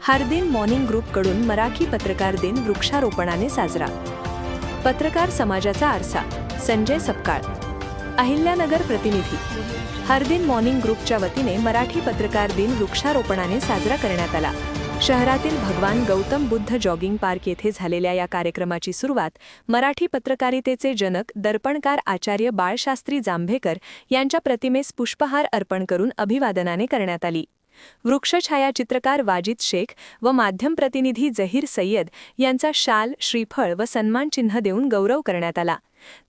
हरदिन मॉर्निंग ग्रुपकडून मराठी पत्रकार दिन वृक्षारोपणाने साजरा। पत्रकार समाजाचा आरसा, संजय सपकाळ, अहिल्यानगर प्रतिनिधी। हरदिन मॉर्निंग ग्रुपच्या वतीने मराठी पत्रकार दिन वृक्षारोपणाने साजरा करण्यात आला। शहरातील भगवान गौतम बुद्ध जॉगिंग पार्क येथे झालेल्या या कार्यक्रमाची सुरुवात मराठी पत्रकारितेचे जनक दर्पणकार आचार्य बाळशास्त्री जांभेकर यांच्या प्रतिमेस पुष्पहार अर्पण करून अभिवादनाने करण्यात आली। वृक्ष छायाचित्रकार वाजिद शेख व माध्यम प्रतिनिधी जहीर सय्यद यांचा शाल, श्रीफळ व सन्मान चिन्ह देऊन गौरव करण्यात आला,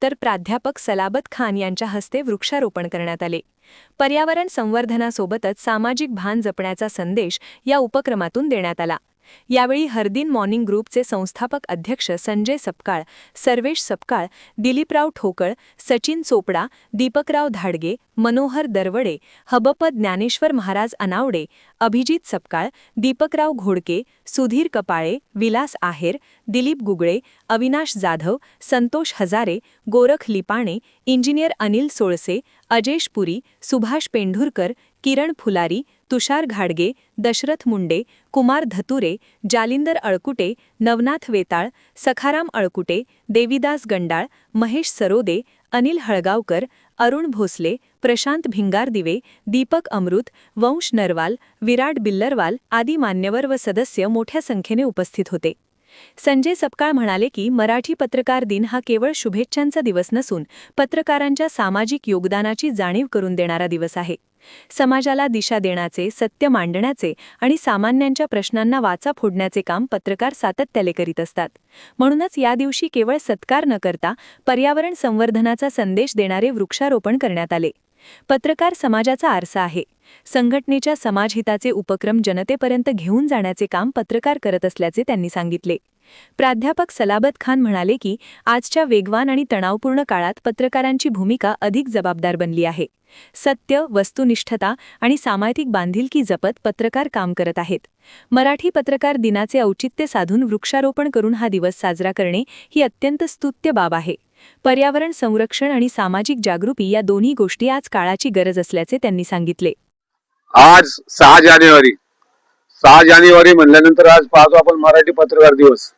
तर प्राध्यापक सलाबत खान यांच्या हस्ते वृक्षारोपण करण्यात आले। पर्यावरण संवर्धनासोबतच सामाजिक भान जपण्याचा संदेश या उपक्रमातून देण्यात आला। यावेळी हरदिन मॉर्निंग ग्रुपचे संस्थापक अध्यक्ष संजय सपकाळ, सर्वेश सपकाळ, दिलीपराव ठोकळ, सचिन चोपडा, दीपकराव धाडगे, मनोहर दरवडे, हबप ज्ञानेश्वर महाराज अनावडे, अभिजित सपकाळ, दीपकराव घोडके, सुधीर कपाळे, विलास आहेर, दिलीप गुगळे, अविनाश जाधव, संतोष हजारे, गोरख लिपाणे, इंजिनियर अनिल सोळसे, अजेश पुरी, सुभाष पेंढुरकर, किरण फुलारी, तुषार घाडगे, दशरथ मुंडे, कुमार धतुरे, जालिंदर अळकुटे, नवनाथ वेताळ, सखाराम अळकुटे, देवीदास गंडाळ, महेश सरोदे, अनिल हळगावकर, अरुण भोसले, प्रशांत भिंगारदिवे, दीपक अमृत, वंश नरवाल, विराट बिल्लरवाल आदी मान्यवर व सदस्य मोठ्या संख्येने उपस्थित होते। संजय सपकाळ म्हणाले की मराठी पत्रकार दिन हा केवळ शुभेच्छांचा दिवस नसून पत्रकारांच्या सामाजिक योगदानाची जाणीव करून देणारा दिवस आहे। समाजाला दिशा देण्याचे, सत्य मांडण्याचे आणि सामान्यांच्या प्रश्नांना वाचा फोडण्याचे काम पत्रकार सातत्याने करीत असतात। म्हणूनच या दिवशी केवळ सत्कार न करता पर्यावरण संवर्धनाचा संदेश देणारे वृक्षारोपण करण्यात आले। पत्रकार समाजाचा आरसा आहे। संघटनेच्या समाजहिताचे उपक्रम जनतेपर्यंत घेऊन जाण्याचे काम पत्रकार करत असल्याचे त्यांनी सांगितले। प्राध्यापक सलाबत खान म्हणाले की आजच्या वेगवान आणि तणावपूर्ण काळात पत्रकारांची भूमिका अधिक जबाबदार बनली आहे। सत्य, वस्तुनिष्ठता आणि सामाजिक बांधिलकी जपत पत्रकार काम करत आहेत। मराठी पत्रकार दिनाचे औचित्य साधून वृक्षारोपण करून हा दिवस साजरा करणे ही अत्यंत स्तुत्य बाब आहे। पर्यावरण संरक्षण आणि सामाजिक जागृती या दोन्ही गोष्टी आज काळाची गरज असल्याचे त्यांनी सांगितले। आज 6 जानेवारी म्हणल्यानंतर आज पाहतो आपण मराठी पत्रकार दिवस,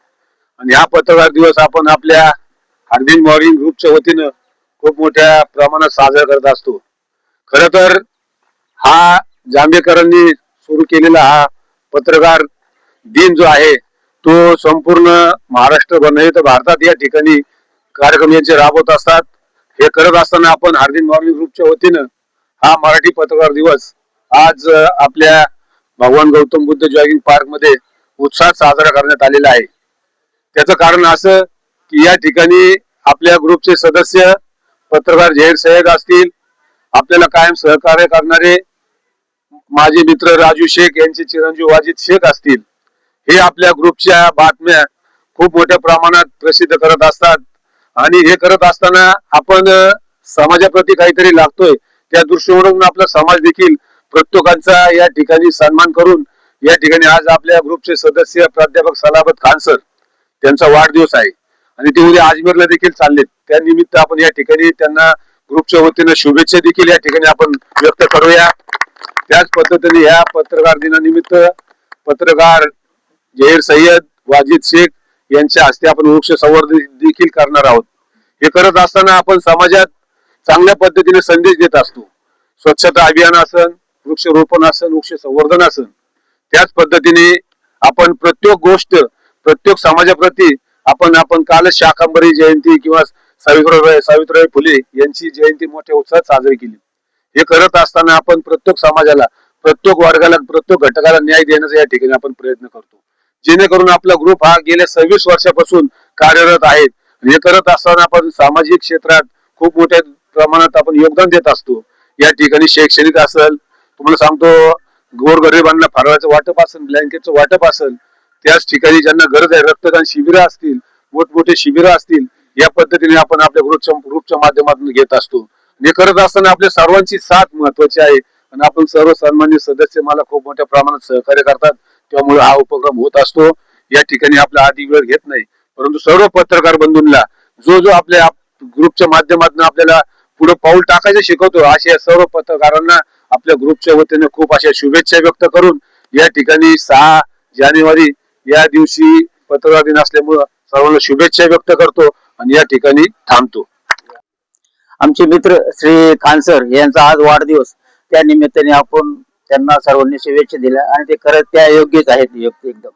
आणि हा पत्रकार दिवस आपण आपल्या हरदिन मॉर्निंग ग्रुपच्या वतीनं खूप मोठ्या प्रमाणात साजरा करत असतो। खरं तर हा जांभेकरांनी सुरू केलेला हा पत्रकार दिन जो आहे तो संपूर्ण महाराष्ट्रभर नाही तर भारतात या ठिकाणी कार्यक्रम यांचे राबवत असतात। हे करत असताना आपण हरदिन मॉर्निंग ग्रुपच्या वतीनं हा मराठी पत्रकार दिवस आज आपल्या भगवान गौतम बुद्ध जॉगिंग पार्क मध्ये उत्साहात साजरा करण्यात आलेला आहे। त्याचं कारण असं की या ठिकाणी आपल्या ग्रुपचे सदस्य पत्रकार जहीर सय्यद असतील, आपल्याला कायम सहकार्य करणारे माझे मित्र राजू शेख यांचे चिरंजीव वाजिद शेख असतील, हे आपल्या ग्रुपच्या बातम्या खूप मोठ्या प्रमाणात प्रसिद्ध करत असतात। आणि हे करत असताना आपण समाजाप्रती काहीतरी लागतोय त्या दृष्टीवरून आपला समाज देखील प्रत्येकांचा या ठिकाणी सन्मान करून या ठिकाणी आज आपल्या ग्रुपचे सदस्य प्राध्यापक सलाबत खान सर त्यांचा वाढदिवस आहे आणि ते उद्या अजमेरला देखील चाललेत। त्या निमित्त आपण या ठिकाणी त्यांना ग्रुपच्या वतीने शुभेच्छा देखील या ठिकाणी आपण व्यक्त करूया। त्याच पद्धतीने या पत्रकार दिनानिमित्त पत्रकार जहीर सय्यद, वाजिद शेख यांच्या हस्ते आपण वृक्ष संवर्धन देखील करणार आहोत। हे करत असताना आपण समाजात चांगल्या पद्धतीने संदेश देत असतो। स्वच्छता अभियान असन, वृक्षरोपण असन, वृक्ष संवर्धन असन, त्याच पद्धतीने आपण प्रत्येक गोष्ट प्रत्येक समाजाप्रती आपण कालच शाकंभरी जयंती किंवा सावित्रीबाई फुले यांची जयंती मोठ्या उत्साहात साजरी केली। हे करत असताना आपण प्रत्येक समाजाला, प्रत्येक वर्गाला, प्रत्येक घटकाला न्याय देण्याचा या ठिकाणी आपण प्रयत्न करतो, जेणेकरून आपला ग्रुप हा गेल्या 26 वर्षापासून कार्यरत आहे। हे करत असताना आपण सामाजिक क्षेत्रात खूप मोठ्या प्रमाणात आपण योगदान देत असतो। या ठिकाणी शैक्षणिक असेल, तुम्हाला सांगतो गोरगरिबांना फराळाचं वाटप असेल, ब्लँकेटचं वाटप असेल, त्याच ठिकाणी ज्यांना गरज आहे रक्तदान शिबिरं असतील, मोठमोठे शिबिरं असतील, या पद्धतीने आपण आपल्या ग्रुपच्या माध्यमातून घेत असतो। हे करत असताना आपल्या सर्वांची साथ महत्वाची आहे आणि आपण सर्व सन्मान्य सदस्य मला खूप मोठ्या प्रमाणात सहकार्य करतात, त्यामुळे हा उपक्रम होत असतो। या ठिकाणी आपला आधी वेळ घेत नाही, परंतु सर्व पत्रकार बंधूंना जो आपल्या ग्रुपच्या माध्यमातून आपल्याला पुढे पाऊल टाकायचं शिकवतो अशा सर्व पत्रकारांना आपल्या ग्रुपच्या वतीने खूप अशा शुभेच्छा व्यक्त करून या ठिकाणी 6 जानेवारी या दिवशी पत्रकार दिन असल्यामुळं सर्वांना शुभेच्छा व्यक्त करतो आणि या ठिकाणी थांबतो. आमचे मित्र श्री खान सर यांचा आज वाढदिवस, त्या निमित्ताने आपण त्यांना सर्वांनी शुभेच्छा दिल्या आणि ते खरंच त्या योग्यच आहेत एकदम.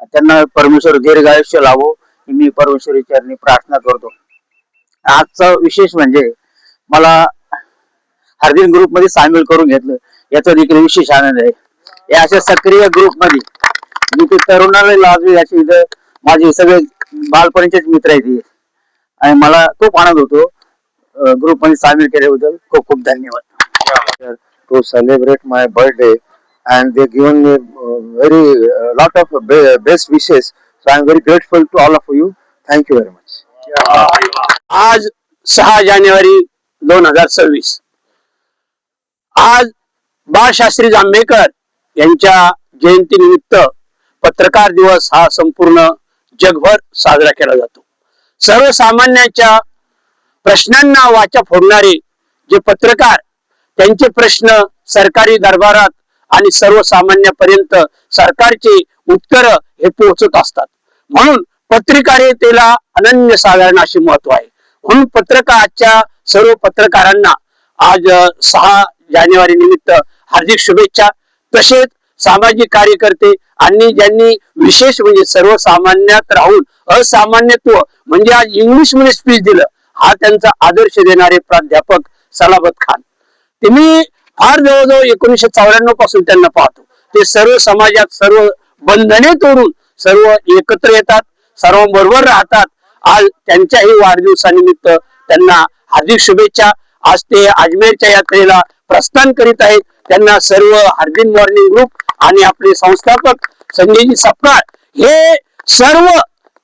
त्यांना परमेश्वर दीर्घ आयुष्य लावो ही मी परमेश्वरी चरणी प्रार्थना करतो. आजचा विशेष म्हणजे मला हार्दिन ग्रुप मध्ये सामील करून घेतलं याचा देखील विशेष आनंद आहे. या अशा सक्रिय ग्रुप मध्ये मी ते तरुणाला लाजवी अशी इथं माझे सगळे बालपणीचेच मित्र आहेत आणि मला खूप आनंद होतो ग्रुप मध्ये सामील केल्याबद्दल. खूप खूप धन्यवाद. To celebrate my birthday, and they given me very lot of best wishes, so I am very grateful to all of you. Thank you very much. आज 6 जानेवारी 2026 आज बाळशास्त्री जांभेकर यांच्या जयंतीनिमित्त पत्रकार दिवस हा संपूर्ण जगभर साजरा केला जातो. सर्वसामान्यांच्या प्रश्नांना वाचा फोडणारे जे पत्रकार, त्यांचे प्रश्न सरकारी दरबारात आणि सर्वसामान्यांपर्यंत सरकारचे उत्तर हे पोहोचत असतात. म्हणून पत्रकारितेला अनन्यसाधारण असे महत्व आहे. म्हणून पत्रकाराच्या सर्व पत्रकारांना आज 6 जानेवारी निमित्त हार्दिक शुभेच्छा. तसेच सामाजिक कार्यकर्ते आणि ज्यांनी विशेष म्हणजे सर्वसामान्यात राहून असामान्यत्व म्हणजे आज इंग्लिश मध्ये स्पीच दिलं, हा त्यांचा आदर्श देणारे प्राध्यापक सलाबत खान. ते मी फार जवळजवळ 1994 पासून त्यांना पाहतो. ते सर्व समाजात सर्व बंधने तोडून सर्व एकत्र येतात, सर्वांबरोबर राहतात. आज त्यांच्याही वाढदिवसानिमित्त त्यांना हार्दिक शुभेच्छा. आज ते अजमेरच्या यात्रेला प्रस्थान करीत आहेत. त्यांना सर्व हार्दिन मॉर्निंग ग्रुप आणि आपले संस्थापक संजयजी सपकाळ हे सर्व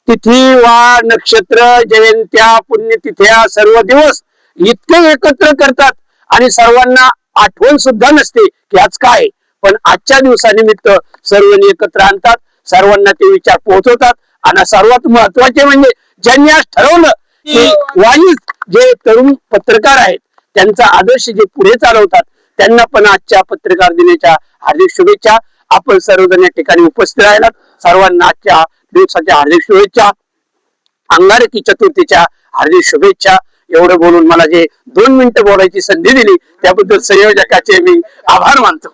तिथी वार नक्षत्र जयंत्या पुण्यतिथ्या सर्व दिवस इतके एकत्र करतात आणि सर्वांना आठवण सुद्धा नसते की आज काय, पण आजच्या दिवसानिमित्त सर्वांनी एकत्र आणतात, सर्वांना ते विचार पोहोचवतात. आणि सर्वात महत्वाचे म्हणजे ज्यांनी आज ठरवलं की वाईज जे तरुण पत्रकार आहेत त्यांचा आदर्श जे पुढे चालवतात त्यांना पण आजच्या पत्रकार दिनाच्या हार्दिक शुभेच्छा. आपण सर्वजण या ठिकाणी उपस्थित राहिलात, सर्वांना आजच्या दिवसाच्या हार्दिक शुभेच्छा. अंगारकी चतुर्थीच्या हार्दिक शुभेच्छा. एवढं बोलून मला जे 2 मिनिटं बोलायची संधी दिली त्याबद्दल संयोजकाचे मी आभार मानतो.